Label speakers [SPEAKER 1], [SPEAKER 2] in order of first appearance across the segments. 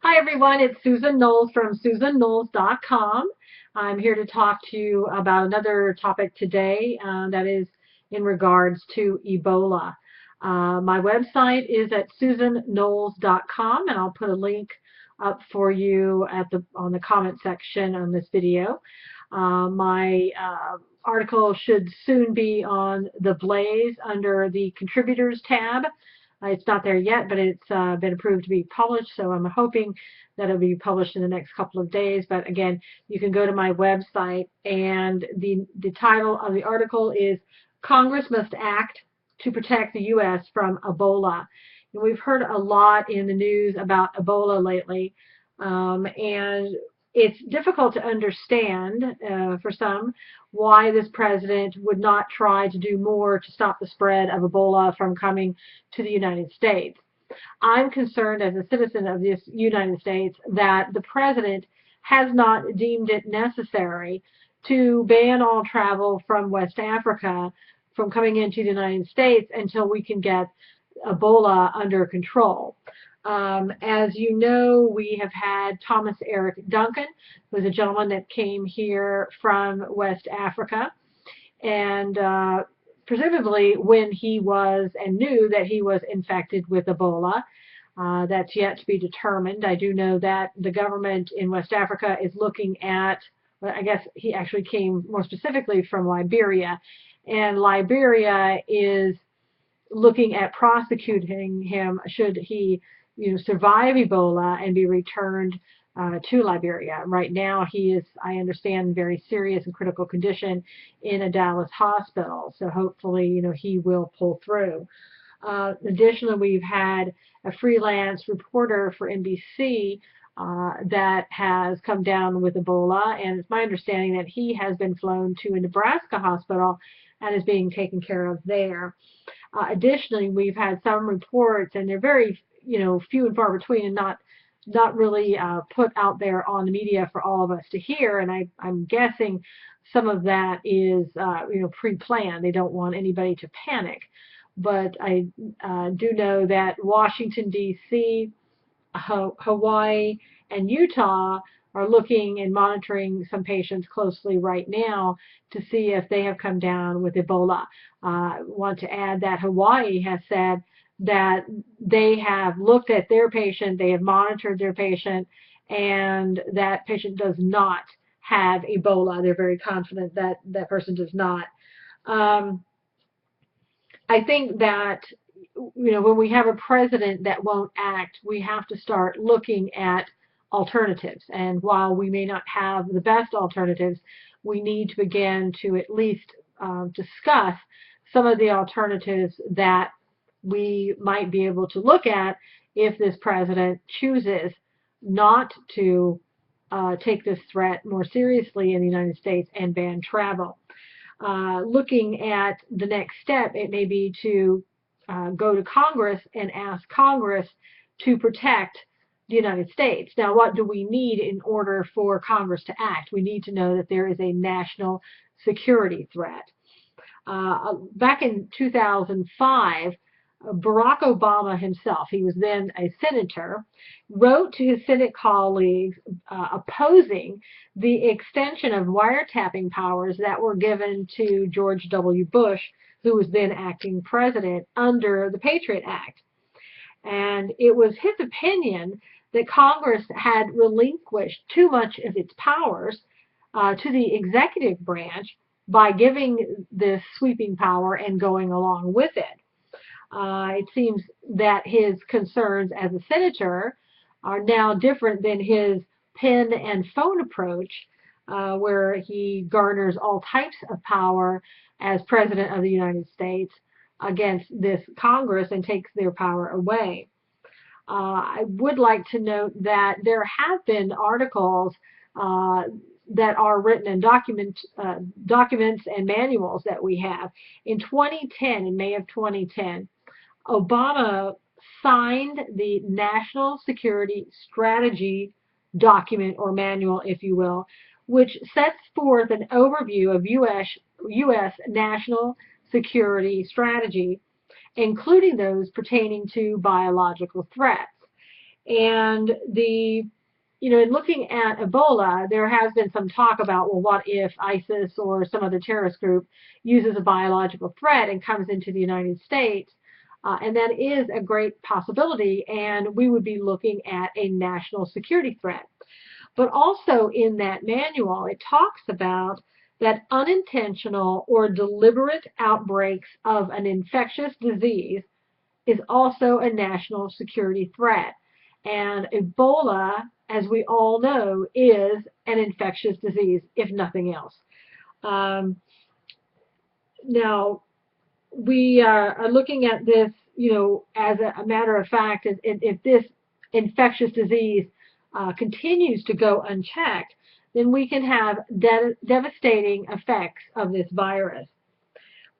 [SPEAKER 1] Hi everyone, it's Susan Knowles from SusanKnowles.com. I'm here to talk to you about another topic today that is in regards to Ebola. My website is at SusanKnowles.com, and I'll put a link up for you on the comment section on this video. My article should soon be on the Blaze under the Contributors tab. It's not there yet, but it's been approved to be published, so I'm hoping that it'll be published in the next couple of days. But again, you can go to my website, and the title of the article is Congress Must Act to Protect the U.S. from Ebola. And we've heard a lot in the news about Ebola lately, and it's difficult to understand for some why this president would not try to do more to stop the spread of Ebola from coming to the United States. I'm concerned as a citizen of this United States that the president has not deemed it necessary to ban all travel from West Africa from coming into the United States until we can get Ebola under control. As you know, we have had Thomas Eric Duncan, who is a gentleman that came here from West Africa, and presumably when he was and knew that he was infected with Ebola. That's yet to be determined. I do know that the government in West Africa is looking at, well, I guess he actually came more specifically from Liberia, and Liberia is looking at prosecuting him should he survive Ebola and be returned to Liberia. Right now, he is, I understand, in very serious and critical condition in a Dallas hospital. So hopefully, he will pull through. Additionally, we've had a freelance reporter for NBC that has come down with Ebola, and it's my understanding that he has been flown to a Nebraska hospital and is being taken care of there. Additionally, we've had some reports, and they're very few and far between, and not really put out there on the media for all of us to hear. And I'm guessing some of that is pre-planned. They don't want anybody to panic. But I do know that Washington, D.C., Hawaii, and Utah are looking and monitoring some patients closely right now to see if they have come down with Ebola. I want to add that Hawaii has said that they have looked at their patient, they have monitored their patient, and that patient does not have Ebola. They're very confident that that person does not. I think that when we have a president that won't act, we have to start looking at alternatives. And while we may not have the best alternatives, we need to begin to at least discuss some of the alternatives that we might be able to look at if this president chooses not to take this threat more seriously in the United States and ban travel. Looking at the next step, it may be to go to Congress and ask Congress to protect the United States. Now, what do we need in order for Congress to act? We need to know that there is a national security threat. Back in 2005, Barack Obama himself, he was then a senator, wrote to his Senate colleagues opposing the extension of wiretapping powers that were given to George W. Bush, who was then acting president under the Patriot Act. And it was his opinion that Congress had relinquished too much of its powers to the executive branch by giving this sweeping power and going along with it. It seems that his concerns as a senator are now different than his pen and phone approach, where he garners all types of power as President of the United States against this Congress and takes their power away. I would like to note that there have been articles that are written in documents and manuals that we have. In 2010, in May of 2010, Obama signed the National Security Strategy document, or manual, if you will, which sets forth an overview of U.S. national security strategy, including those pertaining to biological threats. And in looking at Ebola, there has been some talk about, well, what if ISIS or some other terrorist group uses a biological threat and comes into the United States? And that is a great possibility, and we would be looking at a national security threat. But also in that manual, it talks about that unintentional or deliberate outbreaks of an infectious disease is also a national security threat. And Ebola, as we all know, is an infectious disease, if nothing else. Now, we are looking at this, as a matter of fact, if this infectious disease continues to go unchecked, then we can have devastating effects of this virus.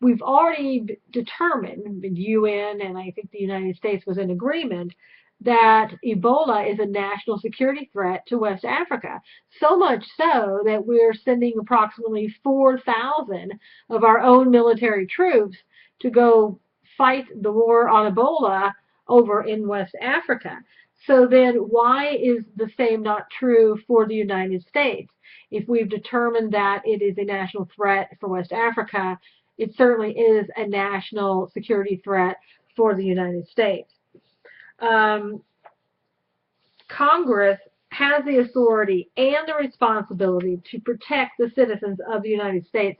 [SPEAKER 1] We've already determined, the UN and I think the United States was in agreement, that Ebola is a national security threat to West Africa. So much so that we're sending approximately 4,000 of our own military troops to go fight the war on Ebola over in West Africa. So then why is the same not true for the United States? If we've determined that it is a national threat for West Africa, it certainly is a national security threat for the United States. Congress has the authority and the responsibility to protect the citizens of the United States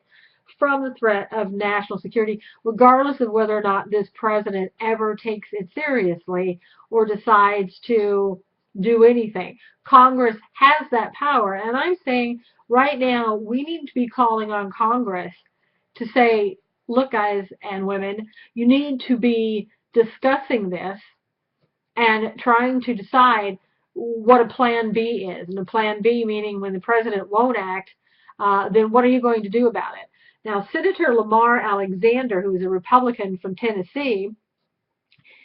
[SPEAKER 1] from the threat of national security, regardless of whether or not this president ever takes it seriously or decides to do anything. Congress has that power, and I'm saying right now we need to be calling on Congress to say, look, guys and women, you need to be discussing this and trying to decide what a plan B is. And a plan B meaning when the president won't act, then what are you going to do about it? Now, Senator Lamar Alexander, who is a Republican from Tennessee,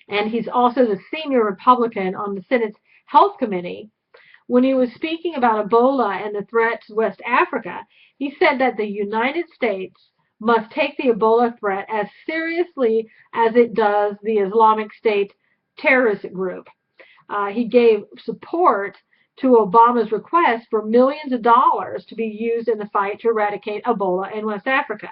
[SPEAKER 1] and he's also the senior Republican on the Senate's Health Committee, when he was speaking about Ebola and the threat to West Africa, he said that the United States must take the Ebola threat as seriously as it does the Islamic State terrorist group. He gave support to Obama's request for millions of dollars to be used in the fight to eradicate Ebola in West Africa.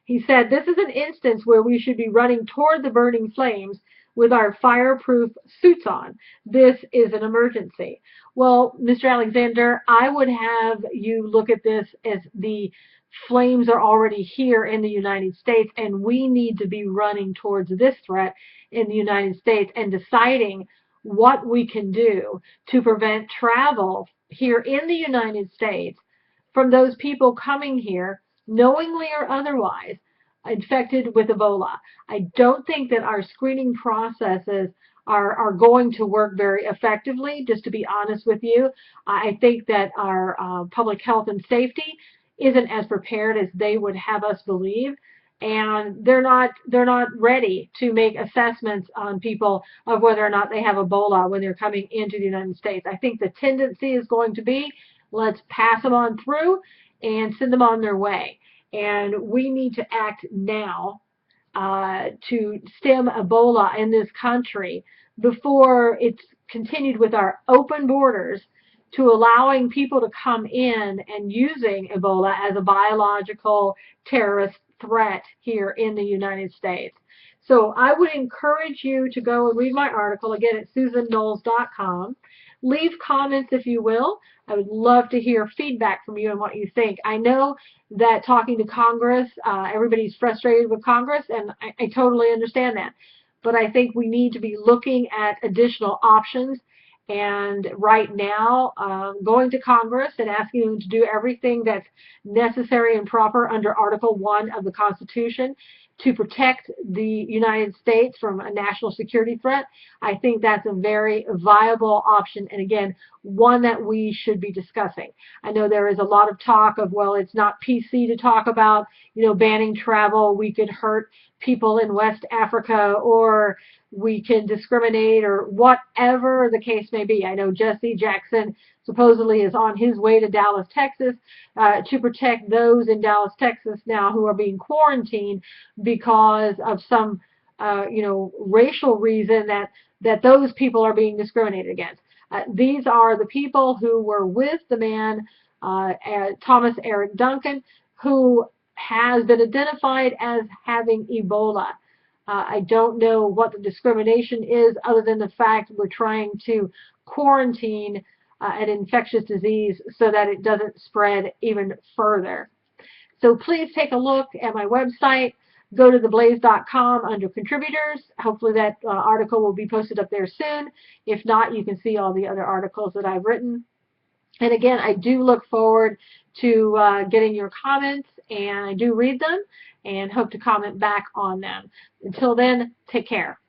[SPEAKER 1] He said, this is an instance where we should be running toward the burning flames with our fireproof suits on. This is an emergency. Well, Mr. Alexander, I would have you look at this as the flames are already here in the United States, and we need to be running towards this threat in the United States and deciding what we can do to prevent travel here in the United States from those people coming here, knowingly or otherwise, infected with Ebola. I don't think that our screening processes are going to work very effectively, just to be honest with you. I think that our public health and safety isn't as prepared as they would have us believe, and they're not ready to make assessments on people of whether or not they have Ebola when they're coming into the United States. I think the tendency is going to be, let's pass them on through and send them on their way. And we need to act now to stem Ebola in this country before it's continued with our open borders to allowing people to come in and using Ebola as a biological terrorist threat here in the United States. So I would encourage you to go and read my article, again, at SusanKnowles.com. Leave comments if you will. I would love to hear feedback from you and what you think. I know that talking to Congress, everybody's frustrated with Congress, and I totally understand that. But I think we need to be looking at additional options. And right now, going to Congress and asking them to do everything that's necessary and proper under Article 1 of the Constitution to protect the United States from a national security threat, I think that's a very viable option, and again, one that we should be discussing. I know there is a lot of talk of, well, it's not PC to talk about, banning travel. We could hurt people in West Africa, or we can discriminate, or whatever the case may be. I know Jesse Jackson supposedly is on his way to Dallas, Texas, to protect those in Dallas, Texas now who are being quarantined because of some, racial reason that that those people are being discriminated against. These are the people who were with the man, Thomas Eric Duncan, who has been identified as having Ebola. I don't know what the discrimination is other than the fact we're trying to quarantine an infectious disease so that it doesn't spread even further. So please take a look at my website. Go to theblaze.com under contributors. Hopefully that article will be posted up there soon. If not, you can see all the other articles that I've written. And again, I do look forward to getting your comments, and I do read them and hope to comment back on them. Until then, take care.